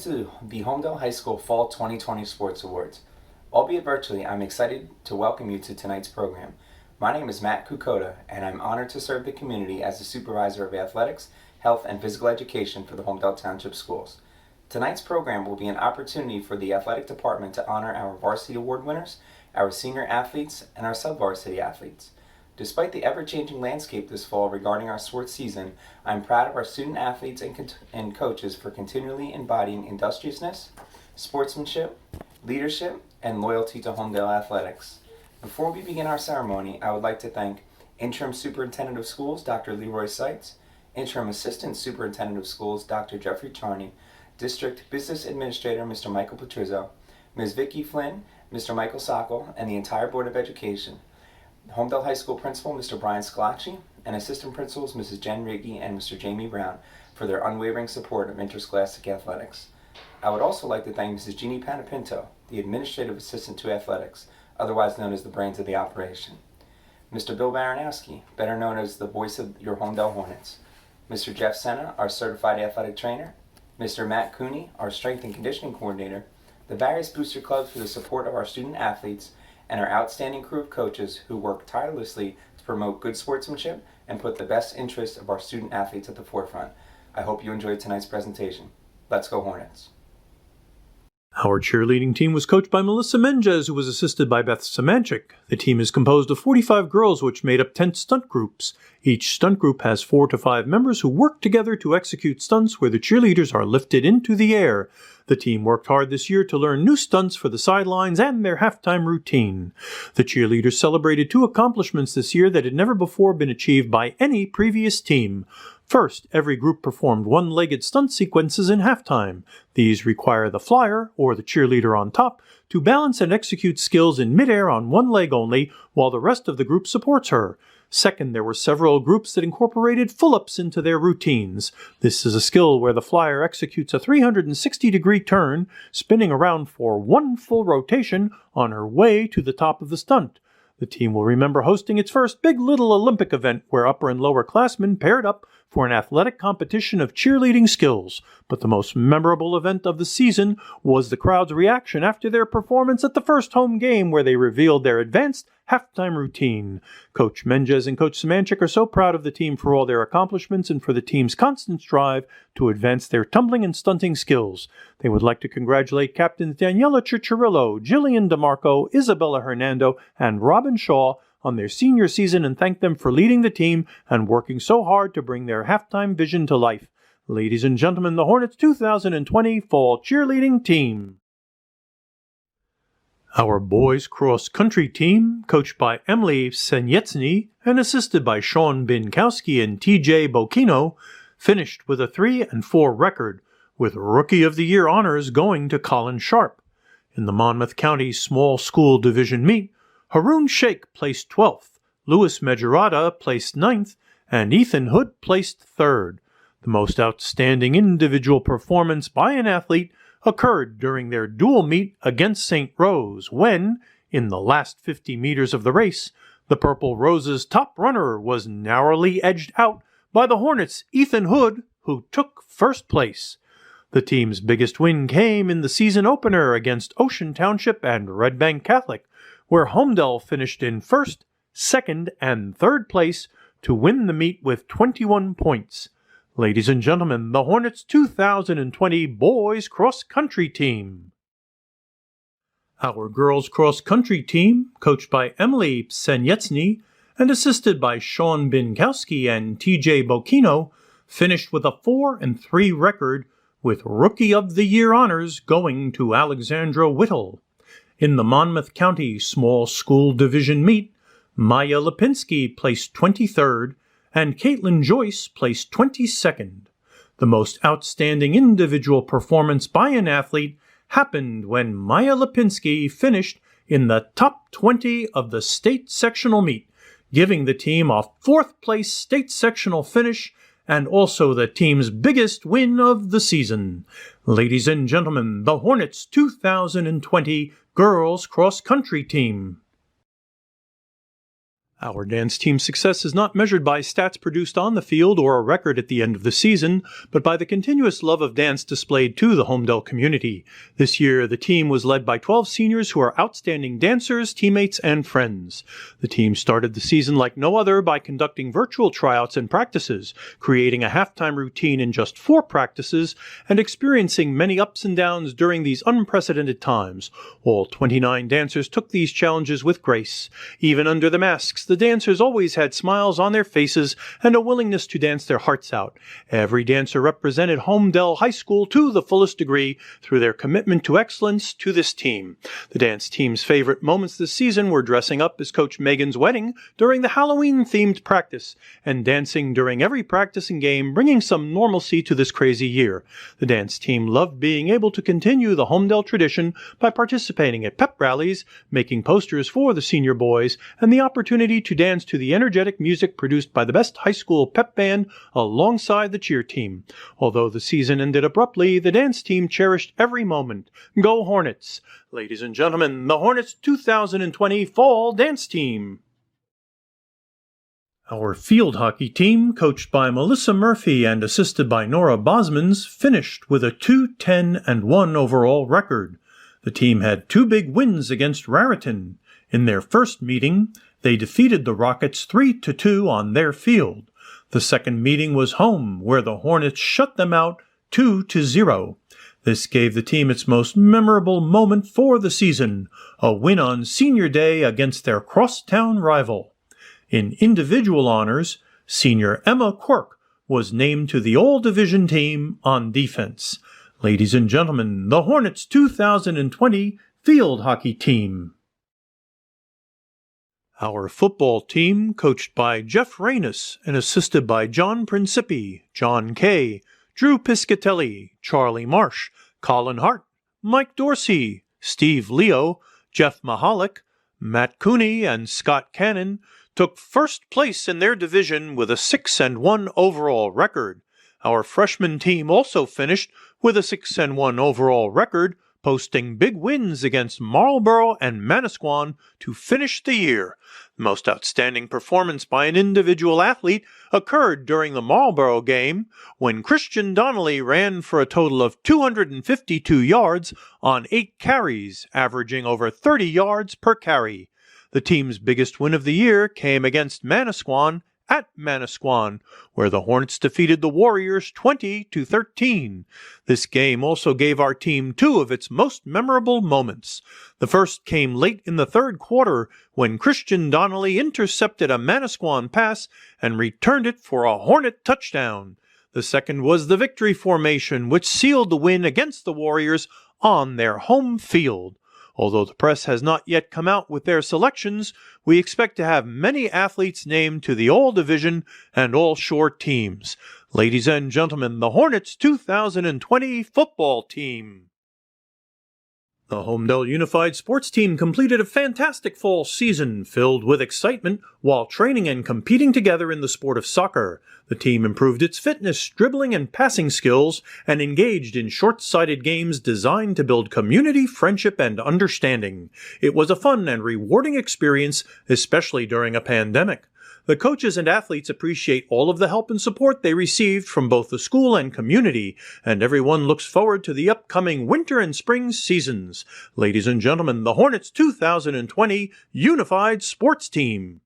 to the Holmdel High School Fall 2020 Sports Awards. Albeit virtually, I'm excited to welcome you to tonight's program. My name is Matt Kukota, and I'm honored to serve the community as the Supervisor of Athletics, Health, and Physical Education for the Holmdel Township Schools. Tonight's program will be an opportunity for the Athletic Department to honor our Varsity Award winners, our senior athletes, and our sub-varsity athletes. Despite the ever-changing landscape this fall regarding our sports season, I'm proud of our student athletes and coaches for continually embodying industriousness, sportsmanship, leadership, and loyalty to Holmdel athletics. Before we begin our ceremony, I would like to thank Interim Superintendent of Schools, Dr. Leroy Seitz, Interim Assistant Superintendent of Schools, Dr. Jeffrey Charney, District Business Administrator, Mr. Michael Petrizzo, Ms. Vicki Flynn, Mr. Michael Sockel, and the entire Board of Education. Holmdel High School Principal, Mr. Brian Scalacci, and Assistant Principals, Mrs. Jen Riggi and Mr. Jamie Brown, for their unwavering support of interscholastic athletics. I would also like to thank Mrs. Jeannie Panapinto, the Administrative Assistant to Athletics, otherwise known as the brains of the operation. Mr. Bill Baranowski, better known as the voice of your Holmdel Hornets. Mr. Jeff Senna, our Certified Athletic Trainer. Mr. Matt Cooney, our Strength and Conditioning Coordinator. The various booster clubs for the support of our student athletes, and our outstanding crew of coaches who work tirelessly to promote good sportsmanship and put the best interests of our student athletes at the forefront. I hope you enjoyed tonight's presentation. Let's go Hornets. Our cheerleading team was coached by Melissa Menges, who was assisted by Beth Samanchik. The team is composed of 45 girls, which made up 10 stunt groups. Each stunt group has 4 to 5 members who work together to execute stunts where the cheerleaders are lifted into the air. The team worked hard this year to learn new stunts for the sidelines and their halftime routine. The cheerleaders celebrated 2 accomplishments this year that had never before been achieved by any previous team. First, every group performed one-legged stunt sequences in halftime. These require the flyer, or the cheerleader on top, to balance and execute skills in midair on one leg only, while the rest of the group supports her. Second, there were several groups that incorporated pull-ups into their routines. This is a skill where the flyer executes a 360-degree turn, spinning around for one full rotation on her way to the top of the stunt. The team will remember hosting its first Big Little Olympic event where upper and lower classmen paired up for an athletic competition of cheerleading skills. But the most memorable event of the season was the crowd's reaction after their performance at the first home game where they revealed their advanced halftime routine. Coach Menges and Coach Samanchik are so proud of the team for all their accomplishments and for the team's constant strive to advance their tumbling and stunting skills. They would like to congratulate Captains Daniela Ciccirillo, Jillian DeMarco, Isabella Hernando, and Robin Shaw on their senior season and thank them for leading the team and working so hard to bring their halftime vision to life. Ladies and gentlemen, the Hornets 2020 Fall Cheerleading Team. Our boys cross-country team, coached by Emily Senyetsny and assisted by Sean Binkowski and TJ Bocchino, finished with a 3-4 record, with Rookie of the Year honors going to Colin Sharp. In the Monmouth County Small School Division meet, Haroon Sheikh placed 12th, Louis Majorata placed 9th, and Ethan Hood placed 3rd. The most outstanding individual performance by an athlete occurred during their dual meet against St. Rose when, in the last 50 meters of the race, the Purple Rose's top runner was narrowly edged out by the Hornets' Ethan Hood, who took first place. The team's biggest win came in the season opener against Ocean Township and Red Bank Catholic, where Holmdel finished in first, second, and third place to win the meet with 21 points. Ladies and gentlemen, the Hornets 2020 Boys Cross Country Team. Our girls cross country team, coached by Emily Senyetsny and assisted by Sean Binkowski and TJ Bocchino, finished with a 4-3 record, with Rookie of the Year honors going to Alexandra Whittle. In the Monmouth County Small School Division meet, Maya Lipinski placed 23rd and Caitlin Joyce placed 22nd. The most outstanding individual performance by an athlete happened when Maya Lipinski finished in the top 20 of the state sectional meet, giving the team a 4th place state sectional finish and also the team's biggest win of the season. Ladies and gentlemen, the Hornets 2020 Girls Cross Country Team. Our dance team's success is not measured by stats produced on the field or a record at the end of the season, but by the continuous love of dance displayed to the Holmdel community. This year, the team was led by 12 seniors who are outstanding dancers, teammates, and friends. The team started the season like no other by conducting virtual tryouts and practices, creating a halftime routine in just 4 practices, and experiencing many ups and downs during these unprecedented times. All 29 dancers took these challenges with grace. Even under the masks, the dancers always had smiles on their faces and a willingness to dance their hearts out. Every dancer represented Holmdel High School to the fullest degree through their commitment to excellence to this team. The dance team's favorite moments this season were dressing up as Coach Megan's wedding during the Halloween-themed practice and dancing during every practice and game, bringing some normalcy to this crazy year. The dance team loved being able to continue the Holmdel tradition by participating at pep rallies, making posters for the senior boys, and the opportunity to dance to the energetic music produced by the best high school pep band alongside the cheer team. Although the season ended abruptly, the dance team cherished every moment. Go Hornets! Ladies and gentlemen, the Hornets 2020 Fall Dance Team. Our field hockey team, coached by Melissa Murphy and assisted by Nora Bosmans, finished with a 2-10-1 overall record. The team had 2 big wins against Raritan. In their first meeting, they defeated the Rockets 3-2 on their field. The second meeting was home, where the Hornets shut them out 2-0. This gave the team its most memorable moment for the season, a win on senior day against their crosstown rival. In individual honors, senior Emma Quirk was named to the All-Division team on defense. Ladies and gentlemen, the Hornets 2020 Field Hockey Team. Our football team, coached by Jeff Reynes and assisted by John Principi, John Kay, Drew Piscatelli, Charlie Marsh, Colin Hart, Mike Dorsey, Steve Leo, Jeff Mahalik, Matt Cooney, and Scott Cannon, took first place in their division with a 6-1 overall record. Our freshman team also finished with a 6-1 overall record, posting big wins against Marlborough and Manasquan to finish the year. The most outstanding performance by an individual athlete occurred during the Marlborough game when Christian Donnelly ran for a total of 252 yards on 8 carries, averaging over 30 yards per carry. The team's biggest win of the year came against Manasquan at Manasquan, where the Hornets defeated the Warriors 20-13. This game also gave our team 2 of its most memorable moments. The first came late in the third quarter when Christian Donnelly intercepted a Manasquan pass and returned it for a Hornet touchdown. The second was the victory formation, which sealed the win against the Warriors on their home field. Although the press has not yet come out with their selections, we expect to have many athletes named to the All-Division and All-Shore teams. Ladies and gentlemen, the Hornets 2020 football team. The Holmdel Unified Sports Team completed a fantastic fall season filled with excitement while training and competing together in the sport of soccer. The team improved its fitness, dribbling, and passing skills and engaged in short-sighted games designed to build community, friendship, and understanding. It was a fun and rewarding experience, especially during a pandemic. The coaches and athletes appreciate all of the help and support they received from both the school and community, and everyone looks forward to the upcoming winter and spring seasons. Ladies and gentlemen, the Hornets 2020 Unified Sports Team.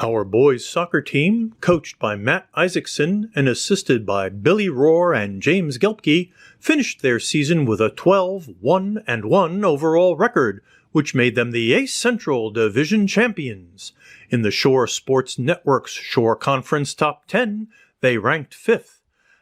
Our boys' soccer team, coached by Matt Isaacson and assisted by Billy Rohr and James Gelpke, finished their season with a 12-1-1 overall record, which made them the A Central Division champions. In the Shore Sports Network's Shore Conference Top 10, they ranked 5th.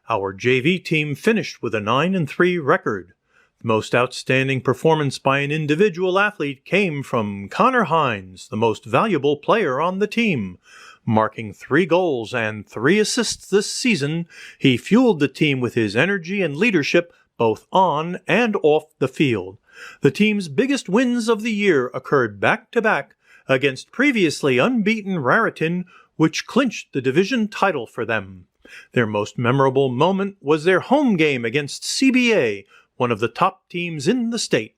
Our JV team finished with a 9-3 record. The most outstanding performance by an individual athlete came from Connor Hines, the most valuable player on the team. Marking 3 goals and 3 assists this season, he fueled the team with his energy and leadership both on and off the field. The team's biggest wins of the year occurred back-to-back against previously unbeaten Raritan, which clinched the division title for them. Their most memorable moment was their home game against CBA, one of the top teams in the state.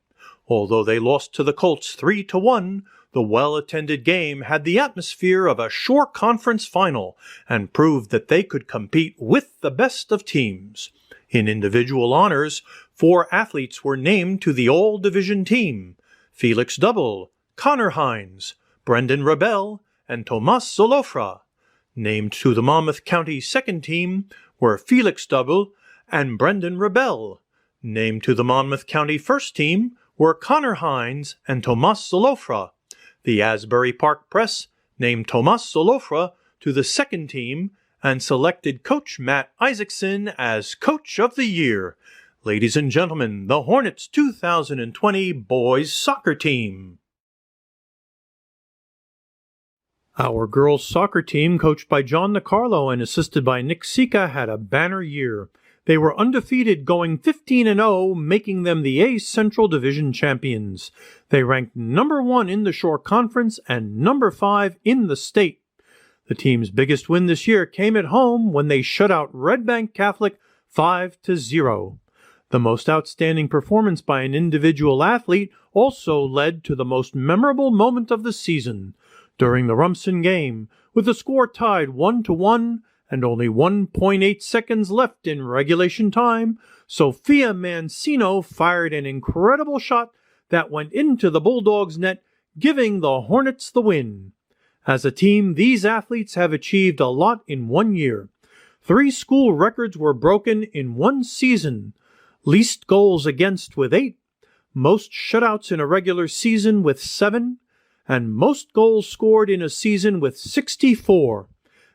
Although they lost to the Colts 3-1, The well-attended game had the atmosphere of a shore conference final and proved that they could compete with the best of teams. In individual honors, 4 athletes were named to the All-Division team: Felix Double, Connor Hines, Brendan Rebel, and Tomas Zolofra. Named to the Monmouth County second team were Felix Double and Brendan Rebel. Named to the Monmouth County first team were Connor Hines and Tomas Zolofra. The Asbury Park Press named Tomas Zolofra to the second team and selected Coach Matt Isaacson as Coach of the Year. Ladies and gentlemen, the Hornets 2020 boys soccer team. Our girls soccer team, coached by John Nicarlo and assisted by Nick Sika, had a banner year. They were undefeated, going 15-0, making them the A Central Division champions. They ranked number 1 in the Shore Conference and number 5 in the state. The team's biggest win this year came at home when they shut out Red Bank Catholic 5-0. The most outstanding performance by an individual athlete also led to the most memorable moment of the season. During the Rumson game, with the score tied 1-1 and only 1.8 seconds left in regulation time, Sophia Mancino fired an incredible shot that went into the Bulldogs' net, giving the Hornets the win. As a team, these athletes have achieved a lot in 1 year. 3 school records were broken in 1 season: least goals against with 8, most shutouts in a regular season with 7, and most goals scored in a season with 64.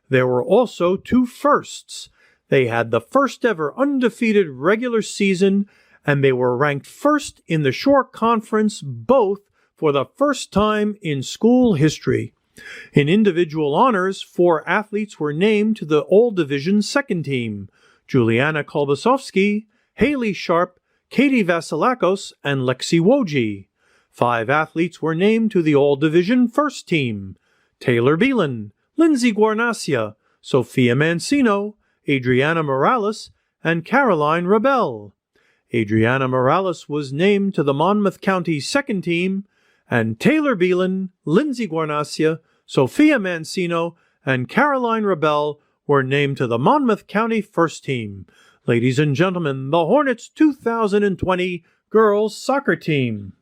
There were also 2 firsts. They had the first ever undefeated regular season, and they were ranked first in the Shore Conference, both for the first time in school history. In individual honors, 4 athletes were named to the All-Division second team: Juliana Kolbasovsky, Haley Sharp, Katie Vasilakos, and Lexi Wojci. 5 athletes were named to the All-Division first team: Taylor Beelan, Lindsay Guarnacia, Sophia Mancino, Adriana Morales, and Caroline Rebel. Adriana Morales was named to the Monmouth County second team, and Taylor Beelan, Lindsay Guarnacia, Sophia Mancino, and Caroline Rebel were named to the Monmouth County first team. Ladies and gentlemen, the Hornets 2020 girls soccer team.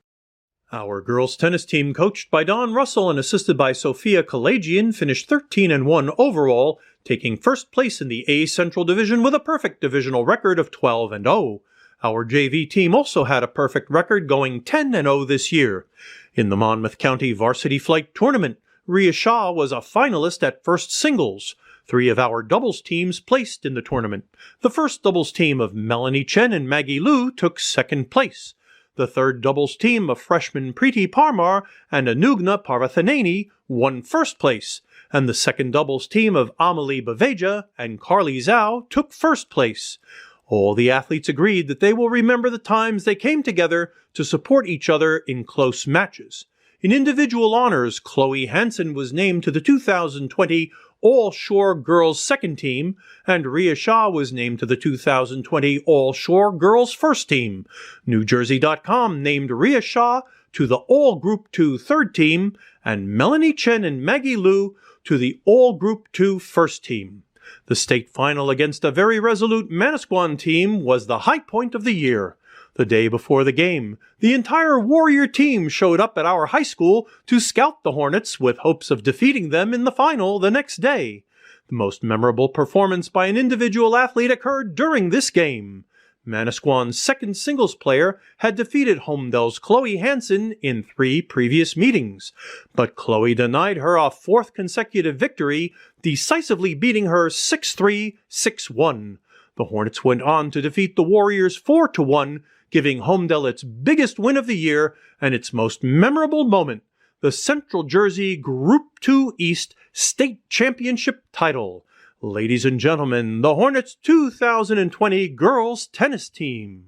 Our girls tennis team, coached by Don Russell and assisted by Sophia Kalajian, finished 13-1 overall, taking first place in the A Central Division with a perfect divisional record of 12-0. Our JV team also had a perfect record, going 10-0 this year. In the Monmouth County Varsity Flight Tournament, Rhea Shaw was a finalist at first singles. 3 of our doubles teams placed in the tournament. The first doubles team of Melanie Chen and Maggie Liu took second place. The third doubles team of freshman Preeti Parmar and Anugna Parvathaneni won first place, and the second doubles team of Amelie Baveja and Carly Zhao took first place. All the athletes agreed that they will remember the times they came together to support each other in close matches. In individual honors, Chloe Hansen was named to the 2020 All-Shore Girls second team, and Rhea Shaw was named to the 2020 All-Shore Girls first team. NewJersey.com named Rhea Shaw to the All-Group 2 third team, and Melanie Chen and Maggie Liu to the All-Group 2 first team. The state final against a very resolute Manasquan team was the high point of the year. The day before the game, the entire Warrior team showed up at our high school to scout the Hornets with hopes of defeating them in the final the next day. The most memorable performance by an individual athlete occurred during this game. Manasquan's second singles player had defeated Holmdel's Chloe Hansen in 3 previous meetings, but Chloe denied her a 4th consecutive victory, decisively beating her 6-3, 6-1. The Hornets went on to defeat the Warriors 4-1, giving Holmdel its biggest win of the year and its most memorable moment, the Central Jersey Group 2 East State Championship title. Ladies and gentlemen, the Hornets 2020 girls tennis team.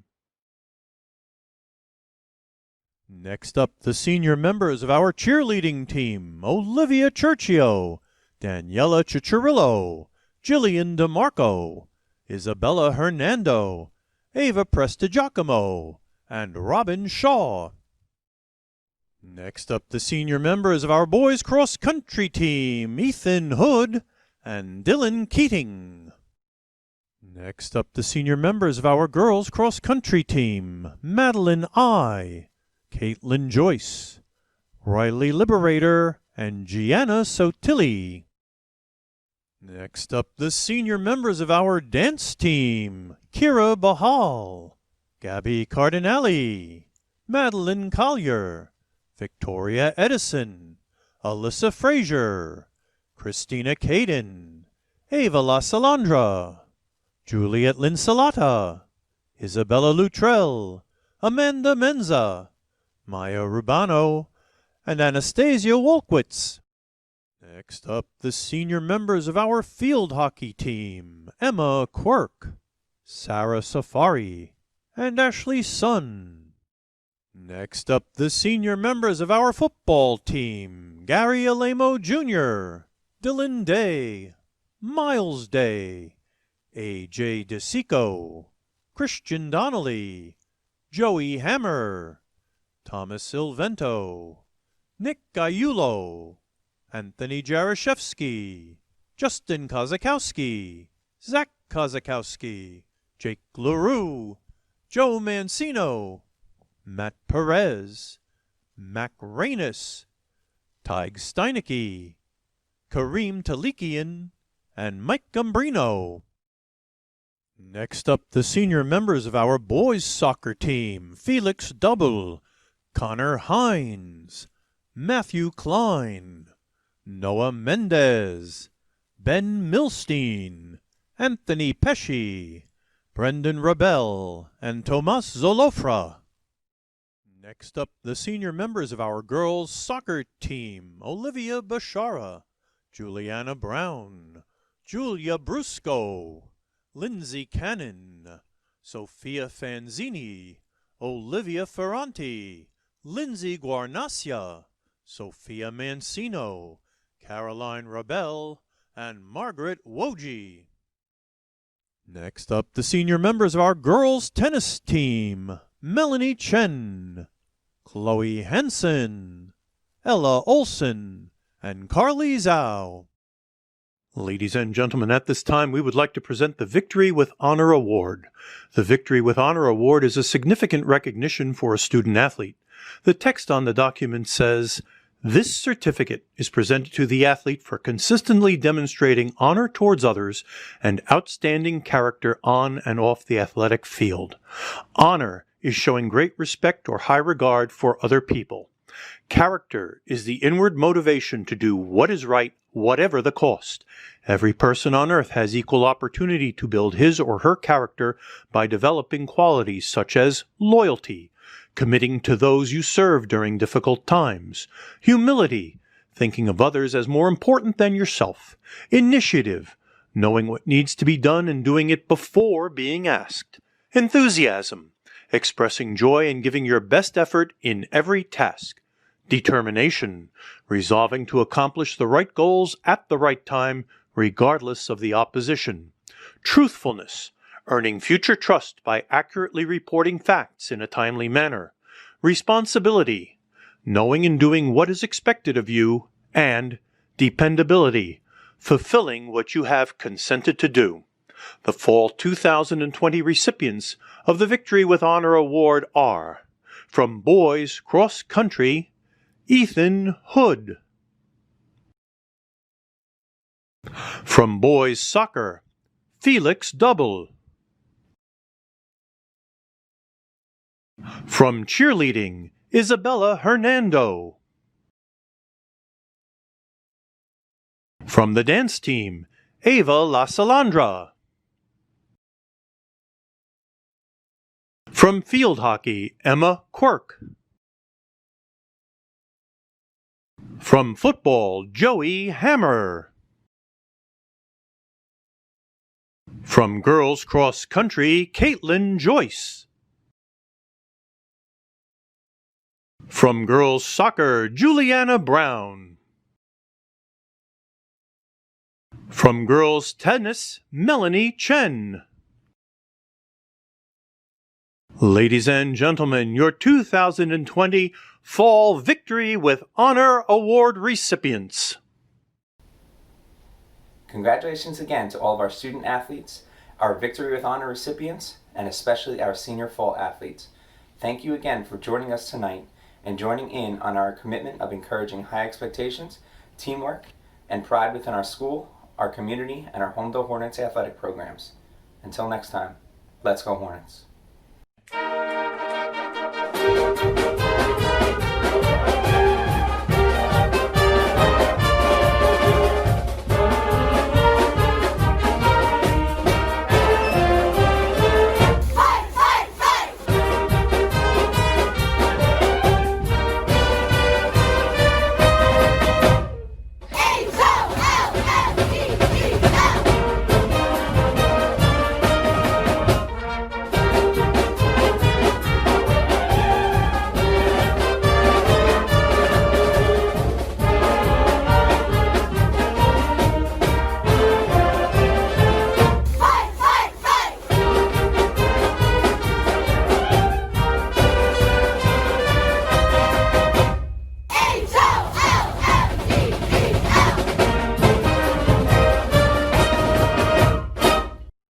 Next up, the senior members of our cheerleading team: Olivia Churchio, Daniela Ciccirillo, Jillian DeMarco, Isabella Hernando, Ava Prestigiacomo, and Robin Shaw. Next up, the senior members of our boys cross-country team, Ethan Hood and Dylan Keating. Next up, the senior members of our girls cross-country team, Madeline I, Caitlin Joyce, Riley Liberator, and Gianna Sotilli. Next up, the senior members of our dance team, Kira Bahal, Gabby Cardinelli, Madeline Collier, Victoria Edison, Alyssa Frazier, Christina Caden, Ava La Salandra, Juliet Linsalata, Isabella Luttrell, Amanda Menza, Maya Rubano, and Anastasia Wolkwitz. Next up, the senior members of our field hockey team, Emma Quirk, Sarah Safari, and Ashley Sun. Next up, the senior members of our football team, Gary Alamo Jr., Dylan Day, Miles Day, A.J. DeSico, Christian Donnelly, Joey Hammer, Thomas Silvento, Nick Gaiulo, Anthony Jarashevsky, Justin Kozakowski, Zach Kozakowski, Jake LaRue, Joe Mancino, Matt Perez, Mac Reynes, Tig Steinecke, Kareem Talikian, and Mike Gumbrino. Next up, the senior members of our boys soccer team, Felix Double, Connor Hines, Matthew Klein, Noah Mendez, Ben Milstein, Anthony Pesci, Brendan Rebel, and Tomas Zolofra. Next up, the senior members of our girls' soccer team, Olivia Bashara, Juliana Brown, Julia Brusco, Lindsay Cannon, Sophia Fanzini, Olivia Ferranti, Lindsay Guarnacia, Sophia Mancino, Caroline Rebel, and Margaret Woji. Next up, the senior members of our girls' tennis team, Melanie Chen, Chloe Henson, Ella Olson, and Carly Zhao. Ladies and gentlemen, at this time we would like to present the Victory with Honor Award. The Victory with Honor Award is a significant recognition for a student athlete. The text on the document says, "This certificate is presented to the athlete for consistently demonstrating honor towards others and outstanding character on and off the athletic field. Honor is showing great respect or high regard for other people. Character is the inward motivation to do what is right, whatever the cost. Every person on earth has equal opportunity to build his or her character by developing qualities such as loyalty, committing to those you serve during difficult times, humility, thinking of others as more important than yourself, initiative, knowing what needs to be done and doing it before being asked, enthusiasm, expressing joy and giving your best effort in every task, determination, resolving to accomplish the right goals at the right time, regardless of the opposition, truthfulness, earning future trust by accurately reporting facts in a timely manner, responsibility, knowing and doing what is expected of you, and dependability, fulfilling what you have consented to do. The Fall 2020 recipients of the Victory with Honor Award are, from Boys Cross Country, Ethan Hood. From Boys Soccer, Felix Double. From Cheerleading, Isabella Hernando. From the dance team, Ava La Salandra. From field hockey, Emma Quirk. From football, Joey Hammer. From girls cross country, Caitlin Joyce. From girls soccer, Juliana Brown. From girls tennis, Melanie Chen. Ladies and gentlemen, your 2020 Fall Victory with Honor Award recipients. Congratulations again to all of our student athletes, our Victory with Honor recipients, and especially our senior fall athletes. Thank you again for joining us tonight and joining in on our commitment of encouraging high expectations, teamwork, and pride within our school, our community, and our Holmdel Hornets athletic programs. Until next time, let's go Hornets.